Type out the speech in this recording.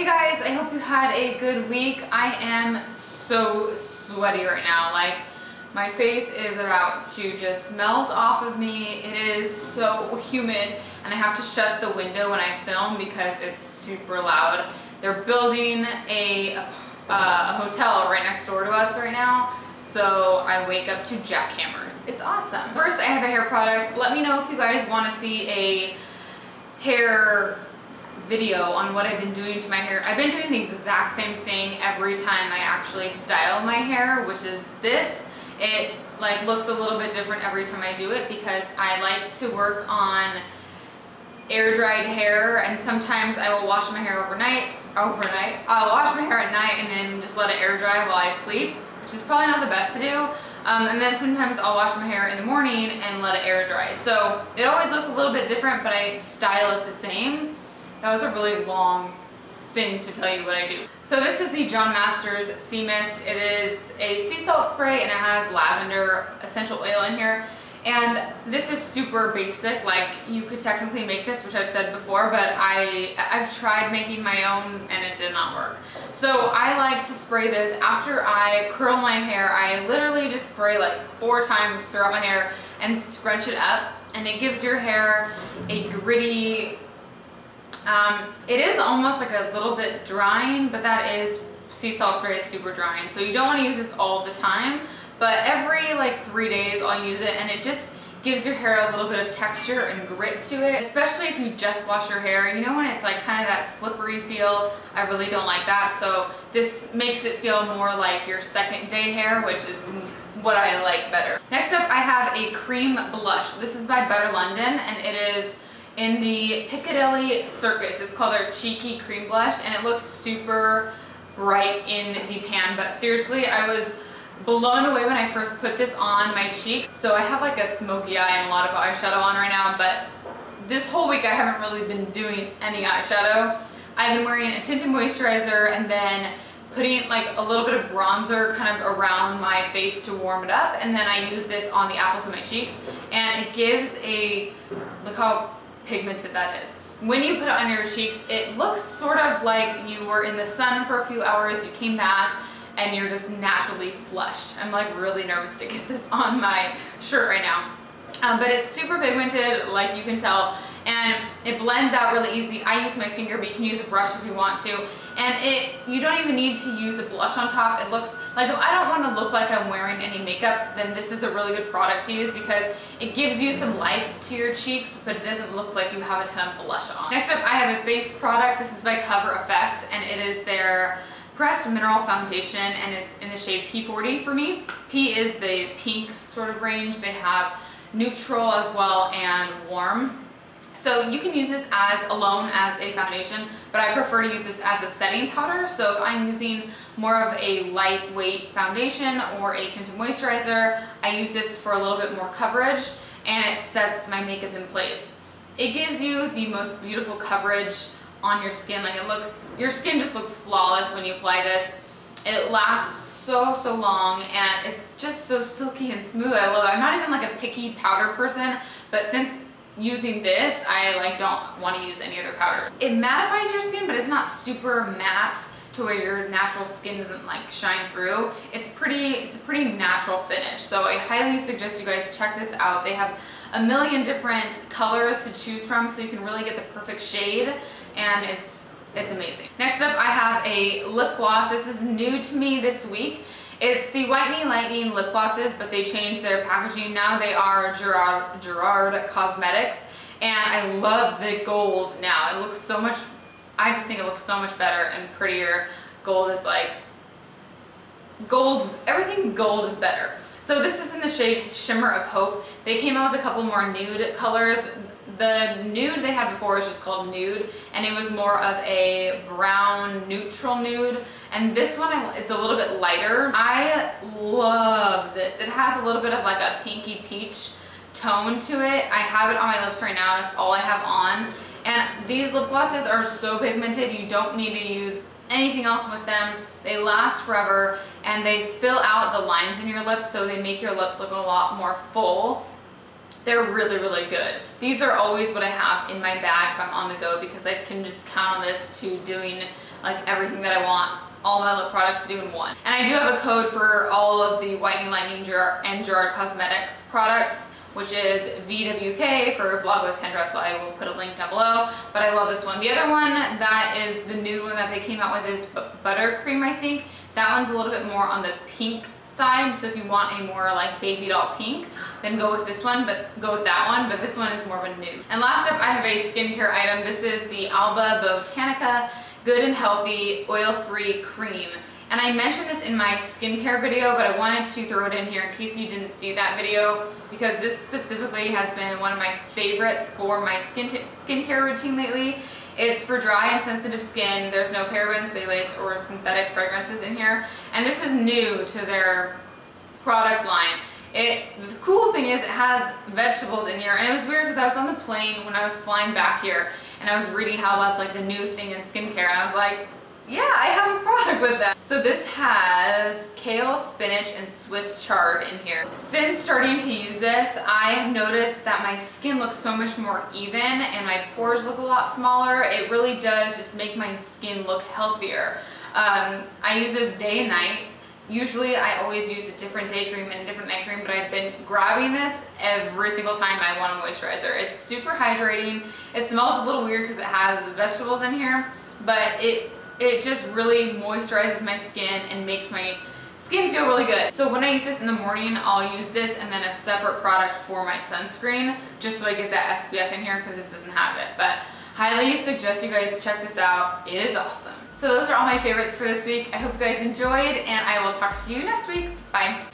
guys, I hope you had a good week. I am so sweaty right now. Like, my face is about to just melt off of me. It is so humid and I have to shut the window when I film because it's super loud. They're building a hotel right next door to us right now, so I wake up to jackhammers. It's awesome. First, I have a hair product. Let me know if you guys want to see a hair video on what I've been doing to my hair. I've been doing the exact same thing every time I actually style my hair, which is this. It like looks a little bit different every time I do it because I like to work on air dried hair, and sometimes I will wash my hair overnight. I'll wash my hair at night and then just let it air dry while I sleep, which is probably not the best to do. And then sometimes I'll wash my hair in the morning and let it air dry. So it always looks a little bit different, but I style it the same. That was a really long thing to tell you what I do. So this is the John Masters Sea Mist. It is a sea salt spray and it has lavender essential oil in here. And this is super basic. Like, you could technically make this, which I've said before, but I've tried making my own and it did not work. So I like to spray this after I curl my hair. I literally just spray like 4 times throughout my hair and scrunch it up, and it gives your hair a gritty, it is almost like a little bit drying, but that is, sea salt spray is super drying. So you don't want to use this all the time, but every like 3 days I'll use it, and it just gives your hair a little bit of texture and grit to it, especially if you just wash your hair. You know, when it's like kind of that slippery feel, I really don't like that. So this makes it feel more like your second day hair, which is what I like better. Next up, I have a cream blush. This is by Better London, and it is in the Piccadilly Circus. It's called their Cheeky Cream Blush, and it looks super bright in the pan, but seriously, I was blown away when I first put this on my cheeks. So I have like a smoky eye and a lot of eyeshadow on right now, but this whole week I haven't really been doing any eyeshadow. I've been wearing a tinted moisturizer and then putting like a little bit of bronzer kind of around my face to warm it up, and then I use this on the apples of my cheeks, and it gives a, look how pigmented that is. When you put it on your cheeks, it looks sort of like you were in the sun for a few hours, you came back, and you're just naturally flushed. I'm like really nervous to get this on my shirt right now. But it's super pigmented, like you can tell, and it blends out really easy. I use my finger, but you can use a brush if you want to. And you don't even need to use a blush on top. It looks like, if I don't want to look like I'm wearing any makeup, then this is a really good product to use because it gives you some life to your cheeks, but it doesn't look like you have a ton of blush on. Next up, I have a face product. This is by Cover FX, and it is their Pressed Mineral Foundation, and it's in the shade P40 for me. P is the pink sort of range. They have neutral as well and warm. So you can use this as alone as a foundation, but I prefer to use this as a setting powder. So if I'm using more of a lightweight foundation or a tinted moisturizer, I use this for a little bit more coverage, and it sets my makeup in place. It gives you the most beautiful coverage on your skin. Like, it looks, your skin just looks flawless when you apply this. It lasts so long, and it's just so silky and smooth. I love it. I'm not even like a picky powder person, but since using this, I like don't want to use any other powder. It mattifies your skin, but it's not super matte to where your natural skin doesn't like shine through. It's a pretty natural finish. So I highly suggest you guys check this out. They have a million different colors to choose from, so you can really get the perfect shade, and it's amazing. Next up, I have a lip gloss. This is new to me this week. It's the Whitening Lightning lip glosses, but they changed their packaging. Now they are Gerard Cosmetics, and I love the gold now. It looks so much, I just think it looks so much better and prettier. Gold is like, everything gold is better. So this is in the shade Shimmer of Hope. They came out with a couple more nude colors. The nude they had before was just called Nude, and it was more of a brown neutral nude, and this one, it's a little bit lighter. I love this. It has a little bit of like a pinky peach tone to it. I have it on my lips right now. That's all I have on, and these lip glosses are so pigmented, you don't need to use anything else with them. They last forever, and they fill out the lines in your lips, so they make your lips look a lot more full. They're really, really good. These are always what I have in my bag if I'm on the go, because I can just count on this to doing like everything that I want all my lip products to do in one. And I do have a code for all of the whitening, lightening, and Gerard Cosmetics products, which is VWK for Vlog with Kendra, so I will put a link down below. But I love this one. The other one that is the new one that they came out with is Buttercream, I think. That one's a little bit more on the pink side, so if you want a more like baby doll pink, then go with this one, but go with that one, but this one is more of a nude. And last up, I have a skincare item. This is the Alba Botanica Good and Healthy Oil-Free Cream. And I mentioned this in my skincare video, but I wanted to throw it in here in case you didn't see that video, because this specifically has been one of my favorites for my skincare routine lately. It's for dry and sensitive skin. There's no parabens, phthalates, or synthetic fragrances in here. And this is new to their product line. The cool thing is it has vegetables in here, and it was weird because I was on the plane when I was flying back here, and I was reading how that's like the new thing in skincare, and I was like, yeah, I have a product with that. So this has kale, spinach, and Swiss chard in here. Since starting to use this, I have noticed that my skin looks so much more even and my pores look a lot smaller. It really does just make my skin look healthier. I use this day and night. Usually I always use a different day cream and a different night cream, but I've been grabbing this every single time I want a moisturizer. It's super hydrating. It smells a little weird because it has vegetables in here, but it just really moisturizes my skin and makes my skin feel really good. So when I use this in the morning, I'll use this and then a separate product for my sunscreen, just so I get that SPF in here because this doesn't have it. But highly suggest you guys check this out. It is awesome. So those are all my favorites for this week. I hope you guys enjoyed, and I will talk to you next week. Bye.